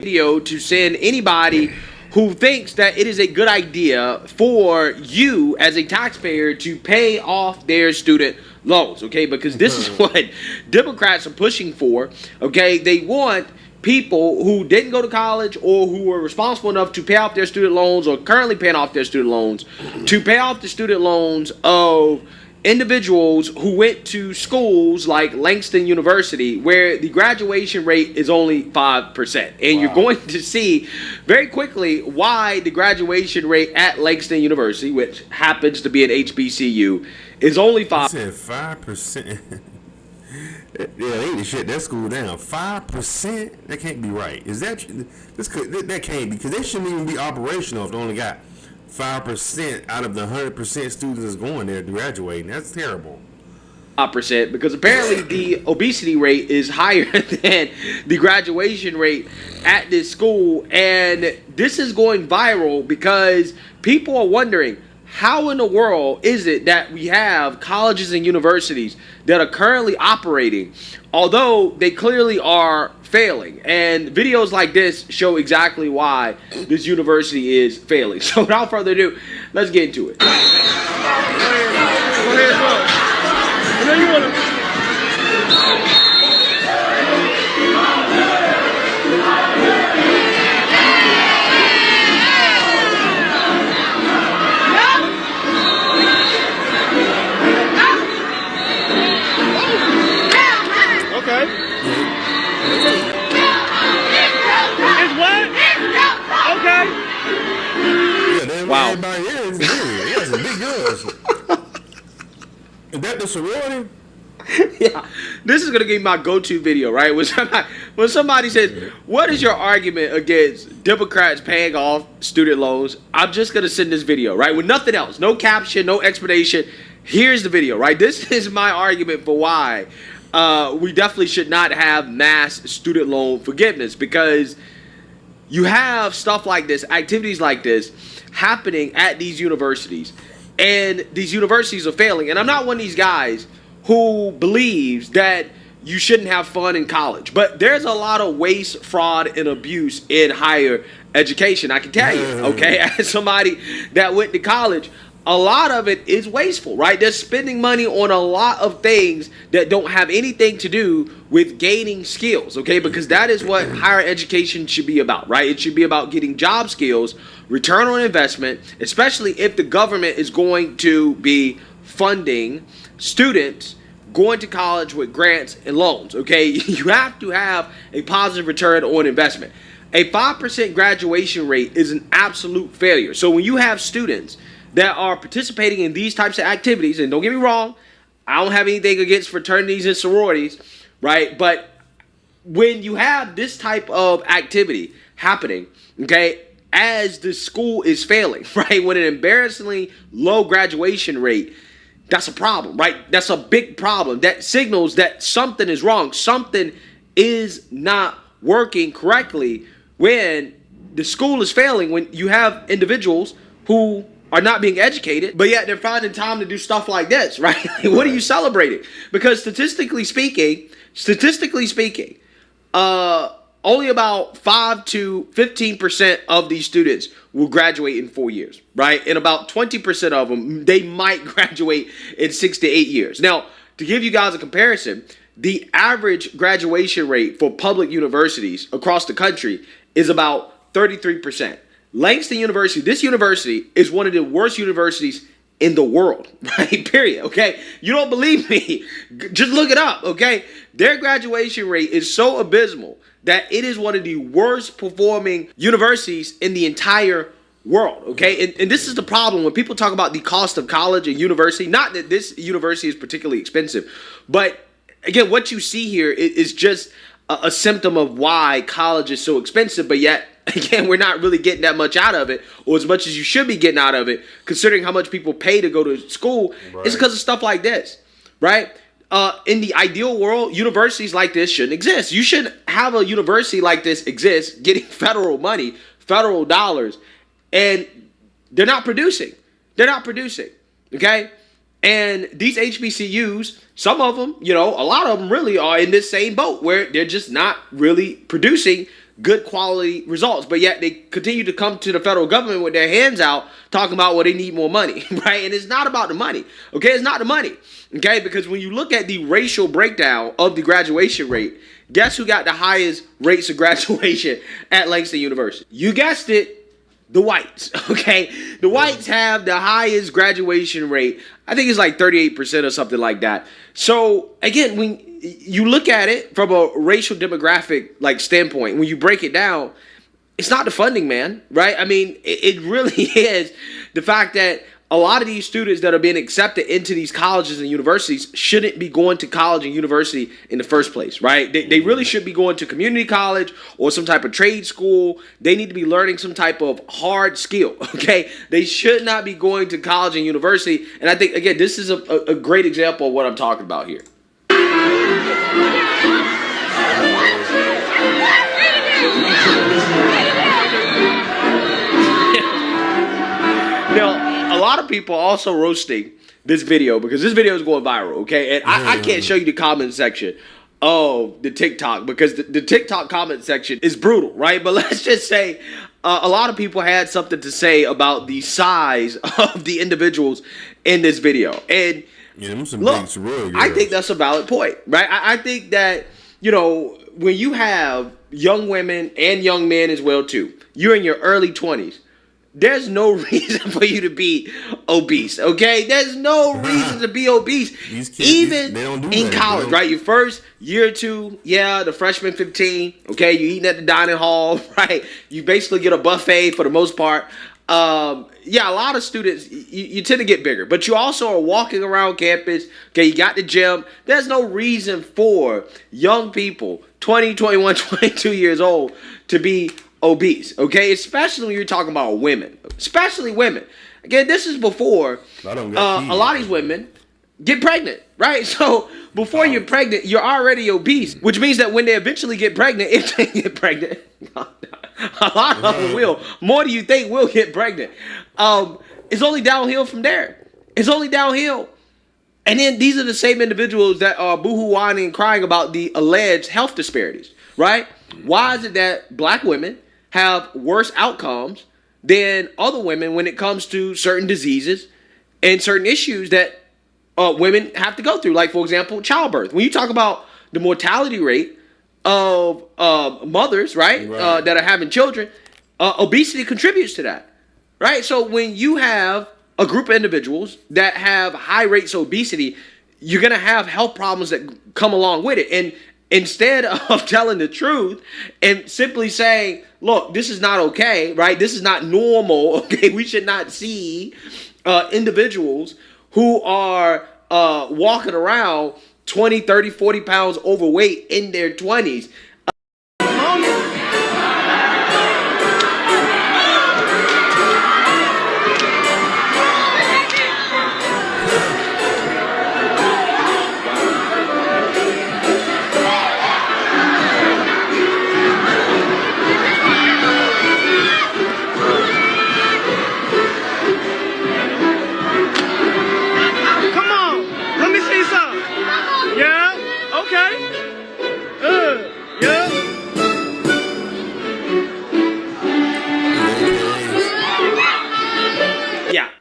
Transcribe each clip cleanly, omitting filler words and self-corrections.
video to send anybody who thinks that it is a good idea for you as a taxpayer to pay off their student loans, okay? Because this is what Democrats are pushing for, okay? They want people who didn't go to college or who were responsible enough to pay off their student loans or currently paying off their student loans to pay off the student loans of individuals who went to schools like Langston University, where the graduation rate is only 5%. And you're going to see very quickly why the graduation rate at Langston University, which happens to be an HBCU, is only 5%. Said 5%. Yeah, they need to shut that school down. 5%? That can't be right. Is that that can't, because they shouldn't even be operational if they only got 5% out of the 100% students that's going there graduating. That's terrible. Percent, because apparently the obesity rate is higher than the graduation rate at this school, and this is going viral because people are wondering, how in the world is it that we have colleges and universities that are currently operating, although they clearly are failing? And videos like this show exactly why this university is failing. So without further ado, let's get into it. Go ahead, bro. I know you want to. Okay. It's what? Okay. Yeah, wow. Everybody is. He has some big girls. Is that the sorority? Yeah, this is gonna be my go-to video, right? When somebody says, "What is your argument against Democrats paying off student loans?" I'm just gonna send this video, right, with nothing else, no caption, no explanation. Here's the video, right? This is my argument for why we definitely should not have mass student loan forgiveness, because you have stuff like this, activities like this happening at these universities, and these universities are failing. And I'm not one of these guys who believes that you shouldn't have fun in college, but there's a lot of waste, fraud, and abuse in higher education. I can tell you, okay, as somebody that went to college, a lot of it is wasteful, right? They're spending money on a lot of things that don't have anything to do with gaining skills, okay? Because that is what higher education should be about, right? It should be about getting job skills, return on investment, especially if the government is going to be funding students going to college with grants and loans, okay? You have to have a positive return on investment. A 5% graduation rate is an absolute failure. So when you have students that are participating in these types of activities, and don't get me wrong, I don't have anything against fraternities and sororities, right? But when you have this type of activity happening, okay, as the school is failing, right, with an embarrassingly low graduation rate, that's a problem, right? That's a big problem. That signals that something is wrong. Something is not working correctly when the school is failing, when you have individuals who are not being educated, but yet they're finding time to do stuff like this, right? What are you celebrating? Because statistically speaking, only about 5 to 15% of these students will graduate in 4 years, right? And about 20% of them, they might graduate in 6 to 8 years. Now, to give you guys a comparison, the average graduation rate for public universities across the country is about 33%. Langston University, this university is one of the worst universities in the world, right? Period, okay? You don't believe me? Just look it up, okay? Their graduation rate is so abysmal that it is one of the worst performing universities in the entire world, okay? And this is the problem when people talk about the cost of college and university. Not that this university is particularly expensive, but again, what you see here is just a symptom of why college is so expensive, but yet, again, we're not really getting that much out of it, or as much as you should be getting out of it, considering how much people pay to go to school. Right. It's because of stuff like this, right? In the ideal world, universities like this shouldn't exist. You should have a university like this exist, getting federal money, federal dollars, and they're not producing. They're not producing, okay? And these HBCUs, some of them, a lot of them really are in this same boat where they're just not really producing good quality results, but yet they continue to come to the federal government with their hands out talking about, well, they need more money, right? And it's not about the money, okay? It's not the money, okay? Because when you look at the racial breakdown of the graduation rate, guess who got the highest rates of graduation at Langston University? You guessed it, the whites, okay? The whites have the highest graduation rate. I think it's like 38% or something like that. So, again, when you look at it from a racial demographic like standpoint, when you break it down, it's not the funding, man, right? I mean, it really is the fact that a lot of these students that are being accepted into these colleges and universities shouldn't be going to college and university in the first place, right? They really should be going to community college or some type of trade school. They need to be learning some type of hard skill, okay? They should not be going to college and university. And I think, again, this is a great example of what I'm talking about here. Now, a lot of people also roasting this video because this video is going viral, okay? And I can't show you the comment section of the TikTok because the TikTok comment section is brutal, right? But let's just say a lot of people had something to say about the size of the individuals in this video. And look, I think that's a valid point, right? I think that, you know, when you have young women and young men as well, too, you're in your early 20s. There's no reason for you to be obese, okay? There's no reason to be obese, even in college, right? Your first year or two, yeah, the freshman 15, okay? You eating at the dining hall, right? You basically get a buffet for the most part. Yeah, a lot of students, you tend to get bigger, but you also are walking around campus, okay? You got the gym. There's no reason for young people, 20, 21, 22 years old, to be obese, okay? Especially when you're talking about women, especially women. Again, this is before a lot of these women get pregnant, right? So before you're pregnant, you're already obese, which means that when they eventually get pregnant, if they get pregnant, a lot of them will. More do you think will get pregnant? It's only downhill from there. It's only downhill. And then these are the same individuals that are boohoo whining and crying about the alleged health disparities, right? Why is it that black women have worse outcomes than other women when it comes to certain diseases and certain issues that women have to go through? Like, for example, childbirth. When you talk about the mortality rate of mothers, right, that are having children, obesity contributes to that, right? So when you have a group of individuals that have high rates of obesity, you're going to have health problems that come along with it. And instead of telling the truth and simply saying, look, this is not okay, right? This is not normal, okay? We should not see individuals who are walking around 20, 30, 40 pounds overweight in their 20s.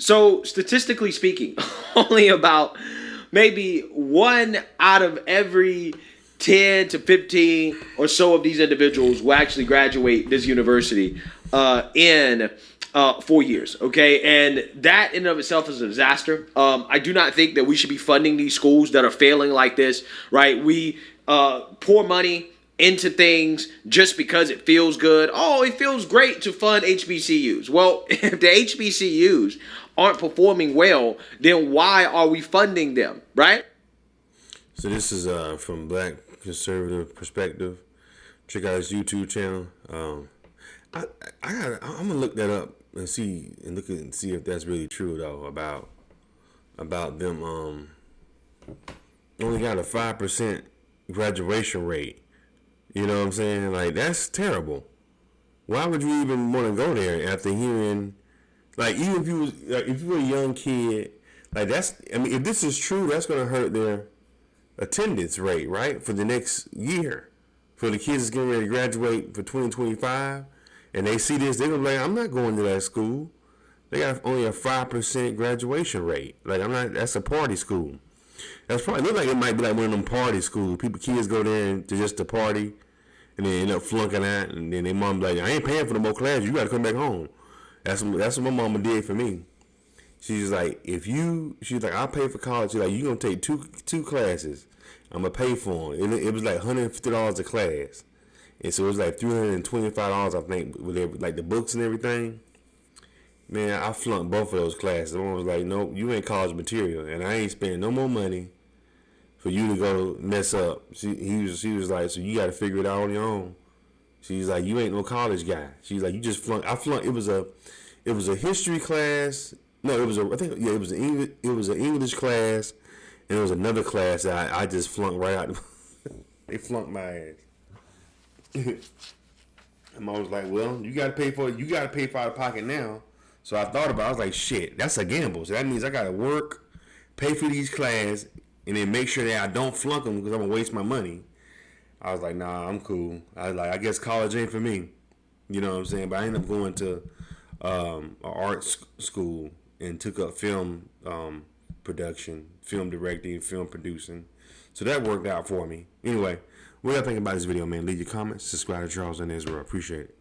So statistically speaking, only about maybe 1 out of every 10 to 15 or so of these individuals will actually graduate this university in 4 years, okay? And that in and of itself is a disaster. I do not think that we should be funding these schools that are failing like this, right? We pour money into things just because it feels good. Oh, it feels great to fund HBCUs. Well, if the HBCUs aren't performing well, then why are we funding them, right? So this is from Black Conservative Perspective. Check out his YouTube channel. I'm gonna look that up and see if that's really true though about them only got a 5% graduation rate. You know what I'm saying? Like, that's terrible. Why would you even want to go there after hearing, like, even if you were a young kid, like, if this is true, that's gonna hurt their attendance rate, right, for the next year. for the kids that's getting ready to graduate for 2025, and they see this, they're gonna be like, I'm not going to that school. They got only a 5% graduation rate. Like, I'm not. That's a party school. That's probably look like it might be like one of them party schools. Kids go there to just to party, and they end up flunking out, and then their mom be like, I ain't paying for no more classes. You got to come back home. That's what my mama did for me. She's like, she's like, I'll pay for college. She's like, you gonna take two classes. I'm gonna pay for them. It was like $150 a class, and so it was like $325, I think, with like the books and everything. Man, I flunked both of those classes. One was like, nope, you ain't college material, and I ain't spending no more money for you to go mess up. She was like, so you got to figure it out on your own. She's like, you ain't no college guy. She's like, you just flunked. I flunked. It was a history class. No, it was it was an English class, and it was another class that I just flunked right out. They flunked my ass. And I was like, well, you got to pay for it. You got to pay for out of pocket now. So I thought about it. I was like, shit, that's a gamble. So that means I got to work, pay for these classes, and then make sure that I don't flunk them because I'm going to waste my money. I was like, nah, I'm cool. I was like, I guess college ain't for me. You know what I'm saying? But I ended up going to an art school and took up film production, film directing, film producing. So that worked out for me. Anyway, what y'all think about this video, man? Leave your comments. Subscribe to Charles and Israel. Appreciate it.